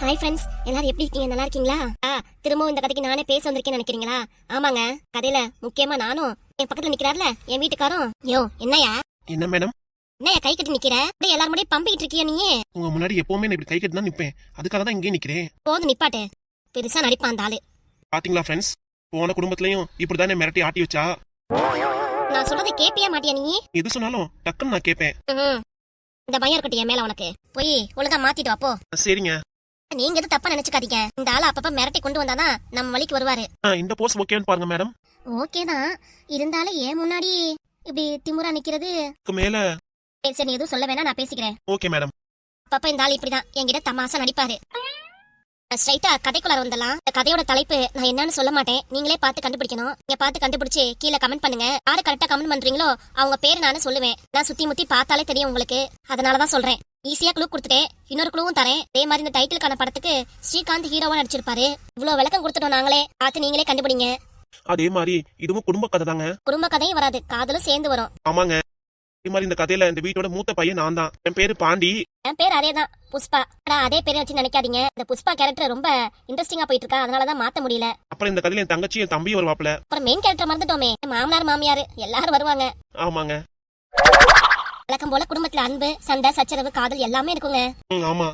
Hi friends, எல்லாரும் எப்படி இருக்கீங்க? நல்லா இருக்கீங்களா? திரும்பவும் இந்த கதைக்கு நானே பேச வந்திருக்கேன்னு நினைக்கிறீங்களா? ஆமாங்க, கதையில முக்கியமா நானும் என் பக்கத்துல நிக்கிறாருல என் வீட்டுக்காரும். யோ என்னையா? என்ன மேடம்? என்னையா கை கட்டி நிக்கிற? அப்படியே எல்லாரும் முன்னாடி பம்பிக்கிட்டு இருக்கியா நீ? உங்க முன்னாடி எப்பவுமே நான் இப்படி கை கட்டி தான் நிப்பேன். அதுக்காக தான் இங்கே நிக்கிறேன். போதும் நிப்பாட்டு. பெருசா நடிப்பான் அந்த ஆளு. பாத்தீங்களா ஃப்ரெண்ட்ஸ், போன குடும்பத்திலயும் இப்படிதானே மிரட்டி ஆட்டி வச்சா. நான் சொல்றதை கேப்பியா மாட்டியா நீ? எது சொன்னாலும் டக்குன்னு நான் கேட்பேன். இந்த பயம் இருக்கட்டும் என் மேல உனக்கு. போய் ஒழுங்கா மாத்திட்டு அப்போ. சரிங்க. நீங்க எதுவும் தப்பா நினைச்சுக்காதீங்க. இந்த ஆளு அப்பப்ப மிரட்டி கொண்டு வந்தாதான் நம்ம வழிக்கு வருவாரு. இந்த போஸ் ஓகேன்னு பாருங்க மேடம். ஓகேதான், இருந்தாலும் ஏன் முன்னாடி இப்படி திமுறா நிக்கிறது மேல. சரி நீ எதுவும் சொல்ல வேணா, நான் பேசிக்கிறேன். Okay madam. அப்பப்ப இந்த ஆள் இப்படிதான் என்கிட்ட தமாசா நடிப்பாரு. ஸ்ட்ரைட்டா கதைக்குள்ள வந்தலாம். இந்த கதையோட தலைப்பு நான் என்னன்னு சொல்ல மாட்டேன், நீங்களே பார்த்து கண்டுபிடிக்கணும். நீங்க பார்த்து கண்டுபிடிச்சு கீழே கமெண்ட் பண்ணுங்க. யாரு கரெக்டா கமெண்ட் பண்றீங்களோ அவங்க பேரு நானும் சொல்லுவேன். நான் சுத்தி முத்தி பார்த்தாலே தெரியும் உங்களுக்கு, அதனாலதான் சொல்றேன். ஈஸியா க்ளூ கொடுத்துட்டேன், இன்னொரு க்ளூவும் தரேன். அதே மாதிரி இந்த டைட்டிலுக்கான படத்துக்கு ஸ்ரீகாந்த் ஹீரோவா நடிச்சிருப்பாரு. இவ்வளவு விளக்கம் கொடுத்துட்டோம் நாங்களே, பார்த்து நீங்களே கண்டுபிடிங்க. அதே மாதிரி இதுவும் குடும்ப கதை தாங்க. குடும்ப கதையும் வராது, காதலும் சேர்ந்து வரும். ஆமாங்க. அதே மாதிரி இந்த கதையில இந்த வீட்டோட மூத்த பையன் நான் தான். என் பேரு பாண்டி. என் பேர் அதேதான், புஷ்பா. அதே பேரை வச்சு நினைக்காதீங்க. இந்த புஷ்பா கேரக்டர் ரொம்ப இன்ட்ரெஸ்டிங்கா போயிட்டு இருக்கா, அதனாலதான் மாத்த முடியல. அப்புறம் இந்த கதையில என் தங்கச்சி என் தம்பி வருவாப்ல. அப்புறம் மெயின் கேரக்டர் மறந்துட்டோமே, மாமனார் மாமியார் எல்லாரும் வருவாங்க. ஆமாங்க. வழக்கம் போல குடும்பத்துல அன்பு, சண்டை, சச்சரவு, காதல் எல்லாமே இருக்குங்க. ஆமா.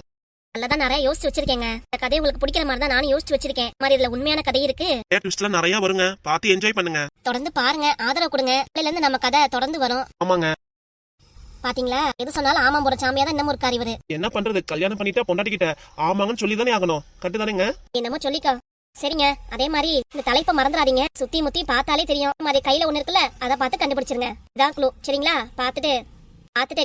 நல்லதான் நிறைய யோசிச்சு வச்சிருக்கேங்க. இந்த கதை உங்களுக்கு பிடிக்கிற மாதிரி தான் நானும் யோசிச்சு வச்சிருக்கேன். மாதிரி இதுல உண்மையான கதை இருக்கு. ட்விஸ்ட்லாம் நிறைய வருங்க, பார்த்து என்ஜாய் பண்ணுங்க. தொடர்ந்து பாருங்க, ஆதரவு கொடுங்க. இதுல இருந்து நம்ம கதை தொடர்ந்து வரும். ஆமாங்க. பாத்தீங்களா, எது சொன்னாலும் ஆமா போற சாமியா தான் இன்னமும் இருக்காரு இவரு. என்ன பண்றது, கல்யாணம் பண்ணிட்டா பொண்டாட்டிக்கிட்ட ஆமாங்கன்னு சொல்லிதானே ஆகணும். கட்டுதானேங்க. என்னமோ சொல்லிக்கோ. சரிங்க, அதே மாதிரி இந்த தலைப்பை மறந்துடாதீங்க. சுத்தி முத்தி பார்த்தாலே தெரியும். மாதிரி கையில ஒண்ணு இருக்குல்ல, அதை பார்த்து கண்டுபிடிச்சிருங்க. இதான் க்ளூ. சரிங்களா? பார்த்துட்டு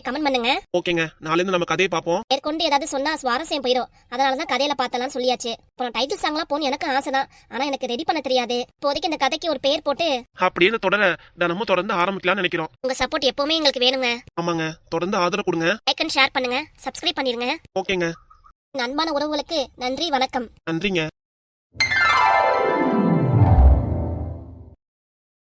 கமெண்ட் பண்ணுங்க. ஓகேங்க, நாளைல இருந்து நம்ம கதையை பாப்போம். மேற்கொண்டு ஏதாவது சொன்னா சுவாரஸ்யம் போயிடும், அதனாலதான் கதையில பார்த்தலாம் சொல்லியாச்சு. அப்புறம் டைட்டில் சாங்லாம் போன்னு எனக்கு ஆசைதான், ஆனா எனக்கு ரெடி பண்ண தெரியாது. இப்போதைக்கு இந்த கதைக்கு ஒரு பேர் போட்டு அப்படியே தொடர தினமும் தொடர்ந்து ஆரம்பிக்கலாம்னு நினைக்கிறோம். உங்க சப்போர்ட் எப்பவுமே எங்களுக்கு வேணுங்க. ஆமாங்க, தொடர்ந்து ஆதரவு கொடுங்க. லைக் அண்ட் ஷேர் பண்ணுங்க, சப்ஸ்கிரைப் பண்ணிருங்க. ஓகேங்க. அன்பான உறவுகளுக்கு நன்றி, வணக்கம். நன்றிங்க.